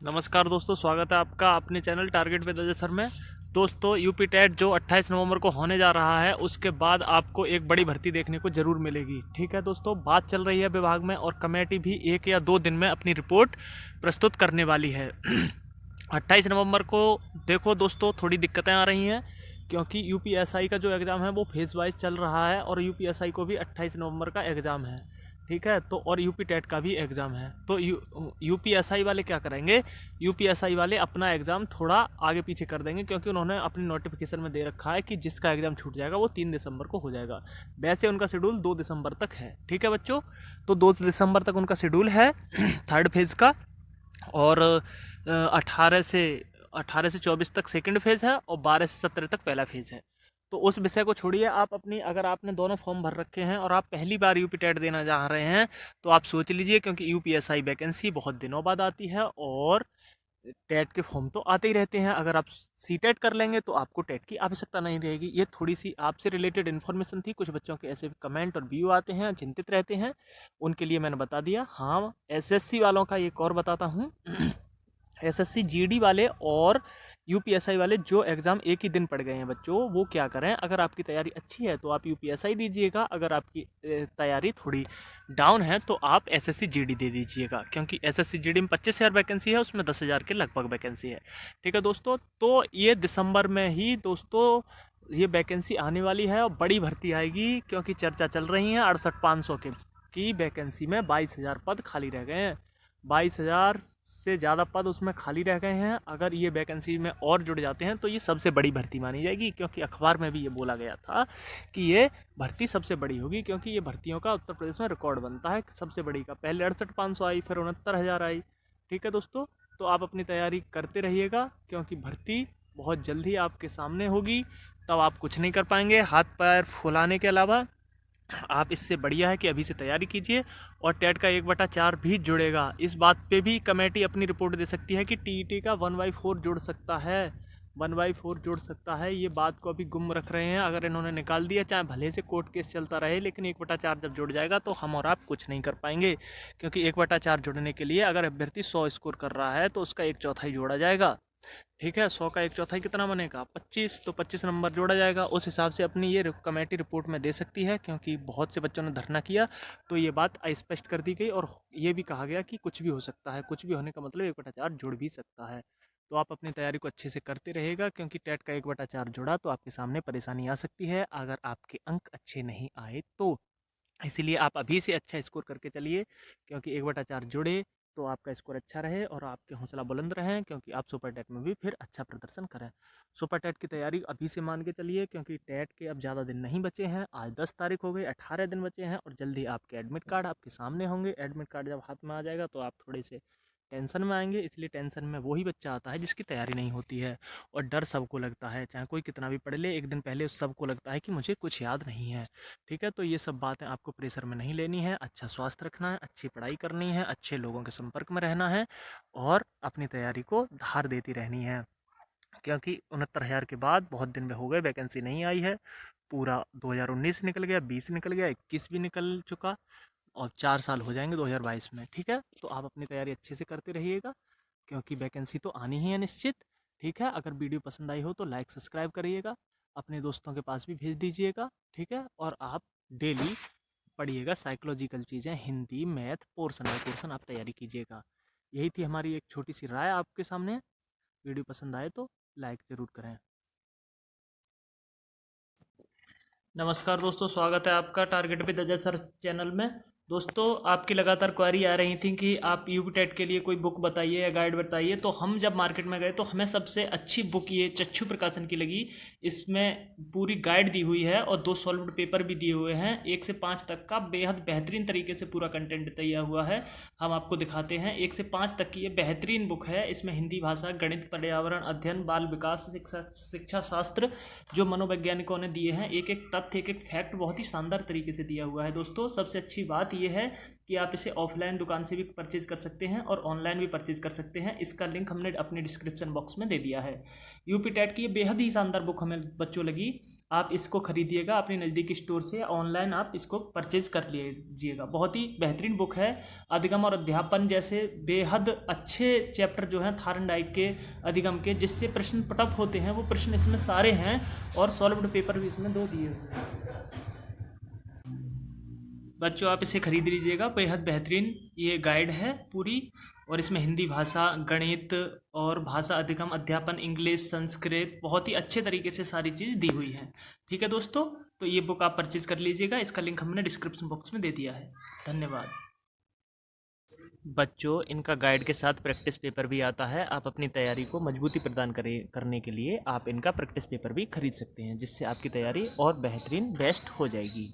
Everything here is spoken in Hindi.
नमस्कार दोस्तों, स्वागत है आपका अपने channel target with Ajay sir में। दोस्तों यूपी टेट जो 28 नवंबर को होने जा रहा है, उसके बाद आपको एक बड़ी भर्ती देखने को जरूर मिलेगी। ठीक है दोस्तों, बात चल रही है विभाग में और कमेटी भी 1 या 2 दिन में अपनी रिपोर्ट प्रस्तुत करने वाली है। 28 नवंबर को देखो दोस्तों, थोड़ी दिक्कतें आ रही हैं क्योंकि यूपीएसआई का जो एग्ज़ाम है वो फेज़ वाइज चल रहा है और यूपीएसआई को भी 28 नवंबर का एग्ज़ाम है। ठीक है, तो और यूपी टेट का भी एग्ज़ाम है। तो यूपीएसआई वाले क्या करेंगे, यूपीएसआई वाले अपना एग्ज़ाम थोड़ा आगे पीछे कर देंगे क्योंकि उन्होंने अपनी नोटिफिकेशन में दे रखा है कि जिसका एग्ज़ाम छूट जाएगा वो 3 दिसंबर को हो जाएगा। वैसे उनका शेड्यूल 2 दिसंबर तक है। ठीक है बच्चों, तो 2 दिसंबर तक उनका शेड्यूल है थर्ड फेज़ का। और 18 से 24 तक सेकंड फेज़ है और 12 से 17 तक पहला फेज़ है। तो उस विषय को छोड़िए, आप अपनी अगर आपने दोनों फॉर्म भर रखे हैं और आप पहली बार यूपी टेट देना चाह रहे हैं तो आप सोच लीजिए, क्योंकि यूपीएसआई वैकेंसी बहुत दिनों बाद आती है और टेट के फॉर्म तो आते ही रहते हैं। अगर आप सी टेट कर लेंगे तो आपको टेट की आवश्यकता नहीं रहेगी। ये थोड़ी सी आपसे रिलेटेड इन्फॉर्मेशन थी। कुछ बच्चों के ऐसे कमेंट और व्यू आते हैं, चिंतित रहते हैं, उनके लिए मैंने बता दिया। हाँ, एसएससी वालों का एक और बताता हूँ। एसएससी जीडी वाले और यूपीएसआई वाले जो एग्ज़ाम एक ही दिन पड़ गए हैं बच्चों, वो क्या करें, अगर आपकी तैयारी अच्छी है तो आप यूपीएसआई दीजिएगा, अगर आपकी तैयारी थोड़ी डाउन है तो आप एसएससी जीडी दे दीजिएगा, क्योंकि एसएससी जीडी में 25,000 वैकेंसी है, उसमें 10,000 के लगभग वैकेंसी है। ठीक है दोस्तों, तो ये दिसंबर में ही दोस्तों ये वैकेंसी आने वाली है और बड़ी भर्ती आएगी, क्योंकि चर्चा चल रही है 68,500 के की वैकेंसी में 22,000 पद खाली रह गए हैं। 22,000 से ज़्यादा पद उसमें खाली रह गए हैं। अगर ये वैकेंसी में और जुड़ जाते हैं तो ये सबसे बड़ी भर्ती मानी जाएगी, क्योंकि अखबार में भी ये बोला गया था कि ये भर्ती सबसे बड़ी होगी, क्योंकि ये भर्तियों का उत्तर प्रदेश में रिकॉर्ड बनता है सबसे बड़ी का। पहले 68,500 आई, फिर 69,000 आई। ठीक है दोस्तों, तो आप अपनी तैयारी करते रहिएगा, क्योंकि भर्ती बहुत जल्दी आपके सामने होगी। तब आप कुछ नहीं कर पाएंगे हाथ पैर फुलाने के अलावा। आप इससे बढ़िया है कि अभी से तैयारी कीजिए। और टेट का 1/4 भी जुड़ेगा। इस बात पे भी कमेटी अपनी रिपोर्ट दे सकती है कि टीईटी का 1/4 जुड़ सकता है, 1/4 जुड़ सकता है। ये बात को अभी गुम रख रहे हैं। अगर इन्होंने निकाल दिया, चाहे भले से कोर्ट केस चलता रहे, लेकिन 1/4 जब जुड़ जाएगा तो हम और आप कुछ नहीं कर पाएंगे, क्योंकि 1/4 जुड़ने के लिए अगर अभ्यर्थी 100 स्कोर कर रहा है तो उसका 1/4 जोड़ा जाएगा। ठीक है, 100 का 1/4 कितना बनेगा, 25, तो 25 नंबर जोड़ा जाएगा। उस हिसाब से अपनी ये कमेटी रिपोर्ट में दे सकती है, क्योंकि बहुत से बच्चों ने धरना किया तो ये बात स्पष्ट कर दी गई और ये भी कहा गया कि कुछ भी हो सकता है। कुछ भी होने का मतलब 1/4 जुड़ भी सकता है। तो आप अपनी तैयारी को अच्छे से करते रहेगा, क्योंकि टेट का 1/4 जुड़ा तो आपके सामने परेशानी आ सकती है अगर आपके अंक अच्छे नहीं आए तो। इसीलिए आप अभी से अच्छा स्कोर करके चलिए, क्योंकि 1/4 जुड़े तो आपका स्कोर अच्छा रहे और आपके हौसला बुलंद रहें, क्योंकि आप सुपर टेट में भी फिर अच्छा प्रदर्शन करें। सुपर टेट की तैयारी अभी से मान के चलिए, क्योंकि टेट के अब ज़्यादा दिन नहीं बचे हैं। आज 10 तारीख हो गई, 18 दिन बचे हैं और जल्दी आपके एडमिट कार्ड आपके सामने होंगे। एडमिट कार्ड जब हाथ में आ जाएगा तो आप थोड़े से टेंशन में आएंगे। इसलिए टेंशन में वही बच्चा आता है जिसकी तैयारी नहीं होती है। और डर सबको लगता है, चाहे कोई कितना भी पढ़ ले, एक दिन पहले सबको लगता है कि मुझे कुछ याद नहीं है। ठीक है, तो ये सब बातें आपको प्रेशर में नहीं लेनी है। अच्छा स्वास्थ्य रखना है, अच्छी पढ़ाई करनी है, अच्छे लोगों के संपर्क में रहना है और अपनी तैयारी को धार देती रहनी है, क्योंकि 69,000 के बाद बहुत दिन में हो गए, वैकेंसी नहीं आई है। पूरा 2019 निकल गया, 20 निकल गया, 21 भी निकल चुका और 4 साल हो जाएंगे 2022 में। ठीक है, तो आप अपनी तैयारी अच्छे से करते रहिएगा, क्योंकि वैकेंसी तो आनी ही है निश्चित। ठीक है, अगर वीडियो पसंद आई हो तो लाइक सब्सक्राइब करिएगा, अपने दोस्तों के पास भी भेज दीजिएगा। ठीक है, और आप डेली पढ़िएगा साइकोलॉजिकल चीज़ें, Hindi, math, portion by portion आप तैयारी कीजिएगा। यही थी हमारी एक छोटी सी राय आपके सामने। वीडियो पसंद आए तो लाइक ज़रूर करें। नमस्कार दोस्तों, स्वागत है आपका target with Ajay sir channel में। दोस्तों, आपकी लगातार क्वेरी आ रही थी कि आप यूपी टेट के लिए कोई बुक बताइए या गाइड बताइए। तो हम जब मार्केट में गए तो हमें सबसे अच्छी बुक ये चक्षु प्रकाशन की लगी। इसमें पूरी गाइड दी हुई है और 2 सॉल्व्ड पेपर भी दिए हुए हैं। 1 से 5 तक का बेहद बेहतरीन तरीके से पूरा कंटेंट तैयार हुआ है। हम आपको दिखाते हैं। 1 से 5 तक की ये बेहतरीन बुक है। इसमें हिंदी भाषा, गणित, पर्यावरण अध्ययन, बाल विकास, शिक्षा शास्त्र जो मनोवैज्ञानिकों ने दिए हैं, एक एक तथ्य, एक एक फैक्ट बहुत ही शानदार तरीके से दिया हुआ है। दोस्तों, सबसे अच्छी बात बात यह है कि आप इसे ऑफलाइन दुकान से भी परचेज कर सकते हैं और ऑनलाइन भी परचेज कर सकते हैं। इसका लिंक हमने अपने डिस्क्रिप्शन बॉक्स में दे दिया है। यूपी टेट की ये बेहद ही शानदार बुक हमें बच्चों लगी। आप इसको खरीदिएगा अपने नज़दीकी स्टोर से या ऑनलाइन आप इसको परचेज कर लीजिएगा। बहुत ही बेहतरीन बुक है। अधिगम और अध्यापन जैसे बेहद अच्छे चैप्टर जो हैं थार्नडाइक के, अधिगम के, जिससे प्रश्न पटअप होते हैं, वो प्रश्न इसमें सारे हैं और सॉल्व्ड पेपर भी इसमें 2 दिए हुए हैं। बच्चों आप इसे खरीद लीजिएगा। बेहद बेहतरीन ये गाइड है पूरी, और इसमें हिंदी भाषा, गणित और भाषा अधिगम, अध्यापन, इंग्लिश, संस्कृत, बहुत ही अच्छे तरीके से सारी चीज़ दी हुई है। ठीक है दोस्तों, तो ये बुक आप परचेज कर लीजिएगा। इसका लिंक हमने डिस्क्रिप्शन बॉक्स में दे दिया है। धन्यवाद। बच्चों इनका गाइड के साथ प्रैक्टिस पेपर भी आता है। आप अपनी तैयारी को मजबूती प्रदान करने के लिए आप इनका प्रैक्टिस पेपर भी खरीद सकते हैं, जिससे आपकी तैयारी और बेहतरीन बेस्ट हो जाएगी।